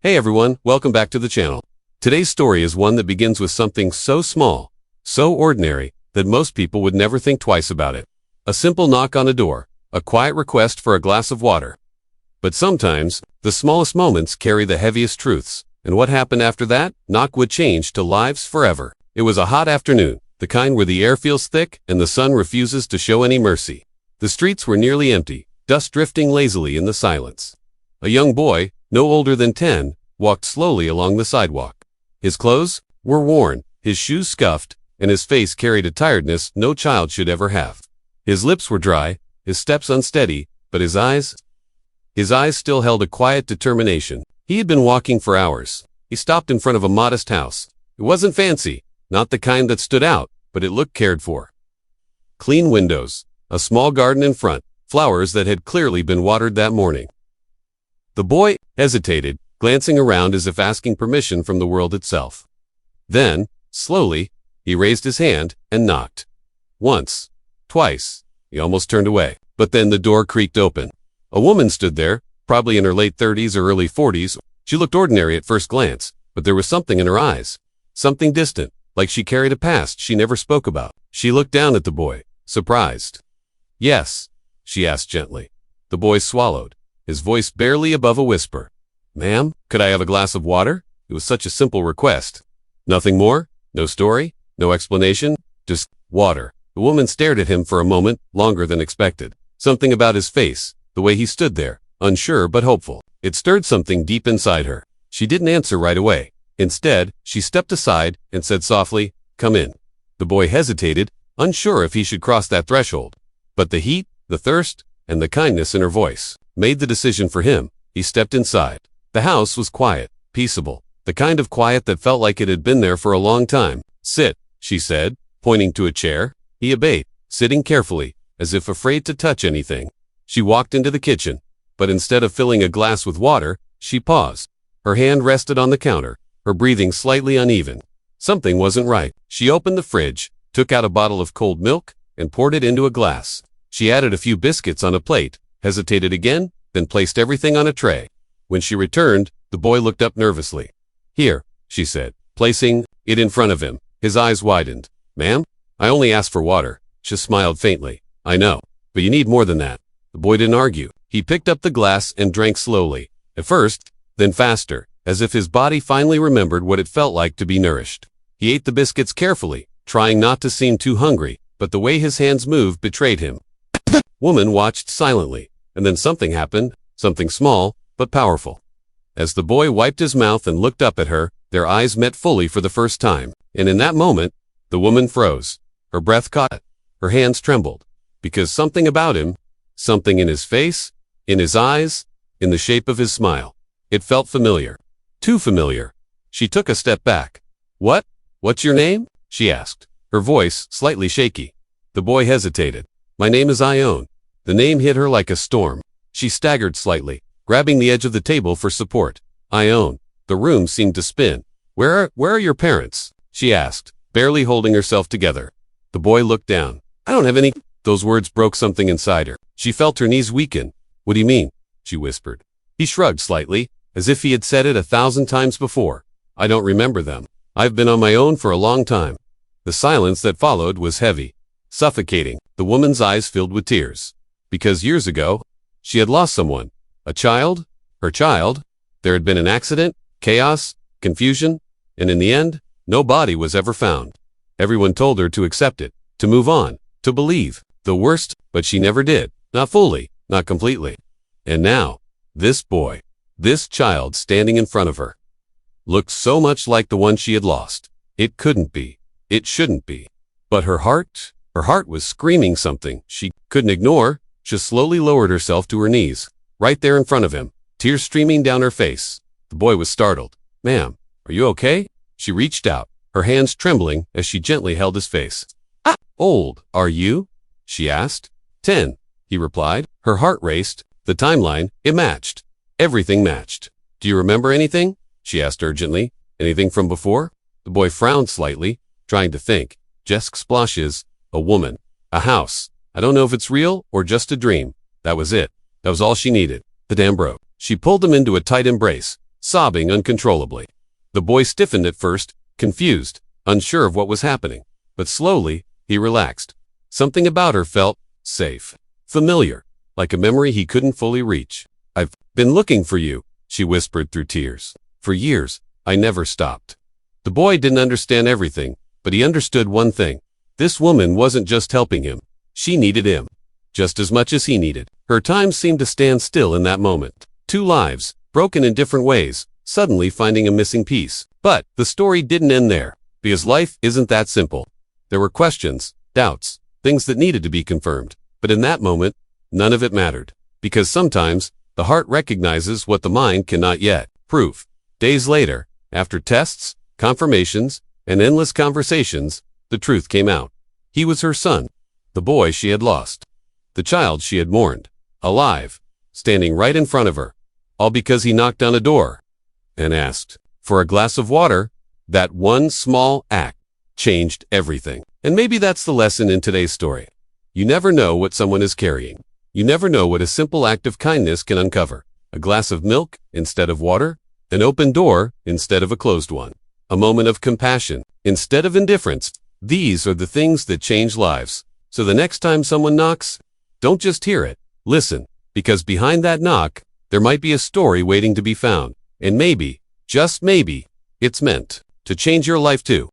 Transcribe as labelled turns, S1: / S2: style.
S1: Hey everyone, welcome back to the channel. Today's story is one that begins with something so small, so ordinary, that most people would never think twice about it. A simple knock on a door, a quiet request for a glass of water. But sometimes, the smallest moments carry the heaviest truths, and what happened after that knock would change to lives forever. It was a hot afternoon, the kind where the air feels thick and the sun refuses to show any mercy. The streets were nearly empty, dust drifting lazily in the silence. A young boy, no older than 10, walked slowly along the sidewalk. His clothes were worn, his shoes scuffed, and his face carried a tiredness no child should ever have. His lips were dry, his steps unsteady, but his eyes still held a quiet determination. He had been walking for hours. He stopped in front of a modest house. It wasn't fancy, not the kind that stood out, but it looked cared for. Clean windows, a small garden in front, flowers that had clearly been watered that morning. The boy hesitated, glancing around as if asking permission from the world itself. Then, slowly, he raised his hand and knocked. Once, twice, he almost turned away, but then the door creaked open. A woman stood there, probably in her late 30s or early 40s. She looked ordinary at first glance, but there was something in her eyes. Something distant, like she carried a past she never spoke about. She looked down at the boy, surprised. "Yes?" she asked gently. The boy swallowed, his voice barely above a whisper. "Ma'am, could I have a glass of water?" It was such a simple request. Nothing more? No story? No explanation? Just water. The woman stared at him for a moment, longer than expected. Something about his face, the way he stood there, unsure but hopeful. It stirred something deep inside her. She didn't answer right away. Instead, she stepped aside and said softly, "Come in." The boy hesitated, unsure if he should cross that threshold. But the heat, the thirst, and the kindness in her voice made the decision for him. He stepped inside. The house was quiet, peaceable, the kind of quiet that felt like it had been there for a long time. "Sit," she said, pointing to a chair. He obeyed, sitting carefully, as if afraid to touch anything. She walked into the kitchen, but instead of filling a glass with water, she paused. Her hand rested on the counter, her breathing slightly uneven. Something wasn't right. She opened the fridge, took out a bottle of cold milk, and poured it into a glass. She added a few biscuits on a plate, hesitated again, then placed everything on a tray. When she returned, the boy looked up nervously. "Here," she said, placing it in front of him. His eyes widened. "Ma'am, I only asked for water." She smiled faintly. "I know, but you need more than that." The boy didn't argue. He picked up the glass and drank slowly. At first, then faster, as if his body finally remembered what it felt like to be nourished. He ate the biscuits carefully, trying not to seem too hungry, but the way his hands moved betrayed him. The woman watched silently, and then something happened, something small, but powerful. As the boy wiped his mouth and looked up at her, their eyes met fully for the first time, and in that moment, the woman froze. Her breath caught, her hands trembled, because something about him, something in his face, in his eyes, in the shape of his smile, it felt familiar. Too familiar. She took a step back. What's your name?" she asked, her voice slightly shaky. The boy hesitated. "My name is Ione." The name hit her like a storm. She staggered slightly, grabbing the edge of the table for support. "Ione." The room seemed to spin. Where are your parents?" she asked, barely holding herself together. The boy looked down. "I don't have any." Those words broke something inside her. She felt her knees weaken. "What do you mean?" she whispered. He shrugged slightly, as if he had said it 1,000 times before. "I don't remember them. I've been on my own for a long time." The silence that followed was heavy, suffocating. The woman's eyes filled with tears. Because years ago, she had lost someone. A child? Her child? There had been an accident, chaos, confusion, and in the end, no body was ever found. Everyone told her to accept it, to move on, to believe the worst, but she never did. Not fully, not completely. And now, this boy, this child standing in front of her, looked so much like the one she had lost. It couldn't be. It shouldn't be. But her heart was screaming something she couldn't ignore. She slowly lowered herself to her knees, right there in front of him, tears streaming down her face. The boy was startled. "Ma'am, are you okay?" She reached out, her hands trembling as she gently held his face. "How old are you?" she asked. 10, he replied. Her heart raced. The timeline, it matched. Everything matched. "Do you remember anything?" she asked urgently. "Anything from before?" The boy frowned slightly, trying to think. Just splashes, a woman, a house. I don't know if it's real or just a dream. That was it. That was all she needed. The dam broke. She pulled him into a tight embrace, sobbing uncontrollably. The boy stiffened at first, confused, unsure of what was happening. But slowly, he relaxed. Something about her felt safe, familiar, like a memory he couldn't fully reach. "I've been looking for you," she whispered through tears. "For years, I never stopped." The boy didn't understand everything, but he understood one thing. This woman wasn't just helping him. She needed him, just as much as he needed. Her time seemed to stand still in that moment. Two lives, broken in different ways, suddenly finding a missing piece. But the story didn't end there, because life isn't that simple. There were questions, doubts, things that needed to be confirmed. But in that moment, none of it mattered. Because sometimes, the heart recognizes what the mind cannot yet. Proof. Days later, after tests, confirmations, and endless conversations, the truth came out. He was her son, the boy she had lost, the child she had mourned, alive, standing right in front of her, all because he knocked on a door and asked for a glass of water. That one small act changed everything. And maybe that's the lesson in today's story. You never know what someone is carrying. You never know what a simple act of kindness can uncover. A glass of milk instead of water, an open door instead of a closed one, a moment of compassion instead of indifference. These are the things that change lives. So the next time someone knocks, don't just hear it, listen, because behind that knock, there might be a story waiting to be found. And maybe, just maybe, it's meant to change your life too.